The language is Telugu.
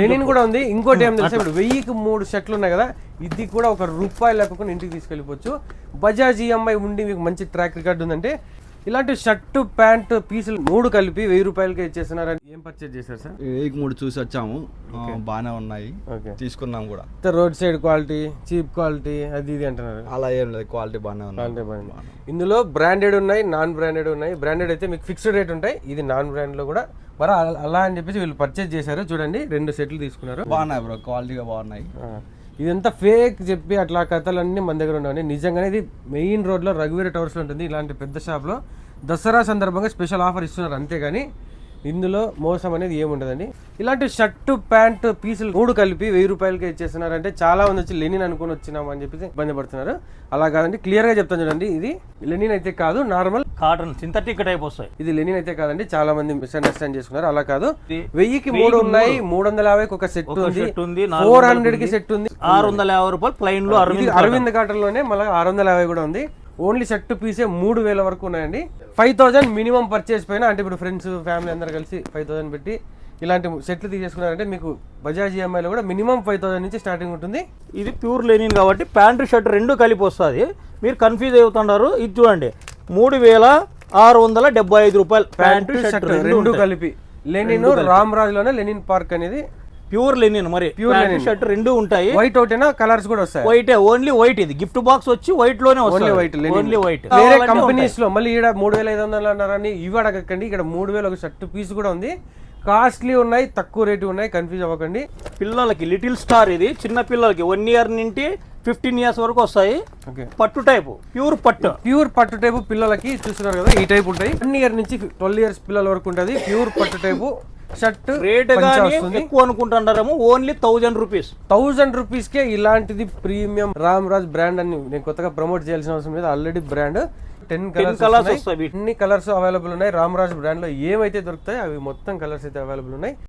లెనిన్ కూడా ఉంది. ఇంకోటి ఏం తెలుసా, ఇప్పుడు 1000కి 3 షర్ట్లు ఉన్నాయి కదా, ఇది కూడా ₹1 లేకుండా ఇంటికి తీసుకెళ్ళిపోవచ్చు. బజాజ్ ఈఎంఐ ఉండి మీకు మంచి ట్రాక్ రికార్డు ఉందంటే ఇలాంటి షర్టు ప్యాంటు పీసులు 3 కలిపి ₹1000కే ఇచ్చేస్తున్నారు. ఏం పర్చేజ్ చేశారు సార్? 3 చూసి వచ్చాము, బాగానే ఉన్నాయి, తీసుకున్నాం కూడా. Road side quality, cheap quality అది ఇది అంటున్నారు. అలా ఏం లేదు, క్వాలిటీ బాగానే ఉంది. ఇందులో బ్రాండెడ్ ఉన్నాయి, నాన్ బ్రాండెడ్ ఉన్నాయి. బ్రాండెడ్ అయితే మీకు ఫిక్స్డ్ రేట్ ఉంటాయి, ఇది నాన్ బ్రాండ్ లో కూడా మరి అలా అని చెప్పేసి వీళ్ళు పర్చేజ్ చేశారు. చూడండి 2 సెట్లు తీసుకున్నారు, బాగున్నాయి బ్రో, క్వాలిటీగా బాగున్నాయి. ఇదంతా ఫేక్ చెప్పి అట్లా కథలన్నీ మన దగ్గర ఉన్నాయి. నిజంగానే ఇది మెయిన్ రోడ్లో రఘువీర టవర్స్లో ఉంటుంది. ఇలాంటి పెద్ద షాప్లో దసరా సందర్భంగా స్పెషల్ ఆఫర్ ఇస్తున్నారు, అంతేగాని ఇందులో మోసం అనేది ఏముండదండి. ఇలాంటి షర్టు ప్యాంటు పీసులు 3 కలిపి ₹1000కే ఇచ్చేస్తున్నారు అంటే చాలా మంది వచ్చి లెనిన్ అనుకుని వచ్చినాం అని చెప్పేసి ఇబ్బంది పడుతున్నారు. అలా కాదండి, క్లియర్ గా చెప్తాను చూడండి, ఇది లెనిన్ అయితే కాదు, నార్మల్ కాటన్ సింథటిక్ టైప్ వస్తాయి. ఇది లెనిన్ అయితే కాదండి, చాలా మంది మిస్అండర్స్టాండ్ చేసుకున్నారు. అలా కాదు, 1000కి 3 ఉన్నాయి, 350కి ఒక సెట్ ఉంది, 400కి సెట్ ఉంది, ₹650 ప్లైన్ లో. అరవింద్ కాటన్ లోనే మళ్ళీ 650 కూడా ఉంది. ఓన్లీ షర్ట్ పీసే 3000 వరకు ఉన్నాయండి. 5000 మినిమం పర్చేస్ పైన, అంటే ఇప్పుడు ఫ్రెండ్స్ ఫ్యామిలీ అందరు కలిసి 5000 పెట్టి ఇలాంటి సెట్లు తీసేసుకున్నారంటే మీకు బజాజ్ ఈఎంఐలో కూడా మినిమం 5000 నుంచి స్టార్టింగ్ ఉంటుంది. ఇది ప్యూర్ లెనిన్ కాబట్టి ప్యాంటు షర్ట్ 2 కలిపి వస్తుంది. మీరు కన్ఫ్యూజ్ అవుతున్నారు. ఇది చూడండి, ₹3675 ప్యాంటు షర్ట్ 2 కలిపి. లెనిన్ రామ్రాజ్ లోనే లెనిన్ పార్క్ అనేది ప్యూర్ లెనిన్. మరి ప్యూర్ లెనిన్ షర్ట్ 2 ఉంటాయి. వైట్ ఒకటేనా, కలర్స్ కూడా వస్తాయి? White, only white. ఇది గిఫ్ట్ బాక్స్ వచ్చి వైట్ లోనే వస్తుంది, ఓన్లీ వైట్. వేరే కంపెనీస్ లో మళ్ళీ ఇక్కడ 3500 అన్నారని ఇవి అడగకండి. ఇక్కడ 3000 ఒక షర్ట్ పీస్ కూడా ఉంది. కాస్ట్లీ ఉన్నాయి, తక్కువ రేటు ఉన్నాయి, కన్ఫ్యూజ్ అవ్వకండి. పిల్లలకి లిటిల్ స్టార్, ఇది చిన్న పిల్లలకి 1 ఇయర్ నుండి 15 ఇయర్స్ వరకు వస్తాయి. పట్టు టైపు, ప్యూర్ పట్టు టైపు పిల్లలకి చూస్తున్నారు కదా, ఈ టైప్ ఉంటాయి. 1 ఇయర్ నుంచి 12 ఇయర్స్ పిల్లల వరకు ఉంటుంది. ప్యూర్ పట్టు టైపు షర్ట్. రేట్ ఎక్కువ అనుకుంటున్నారేమో, ఓన్లీ ₹1000 కే ఇలాంటిది ప్రీమియం రామ్రాజ్ బ్రాండ్ అని నేను కొత్తగా ప్రమోట్ చేయాల్సిన అవసరం లేదు. ఆల్రెడీ బ్రాండ్ 10 కలర్స్, అన్ని కలర్స్ అవైలబుల్ ఉన్నాయి. రామ్రాజ్ బ్రాండ్ లో ఏమైతే దొరుకుతాయి అవి మొత్తం కలర్స్ అయితే అవైలబుల్ ఉన్నాయి.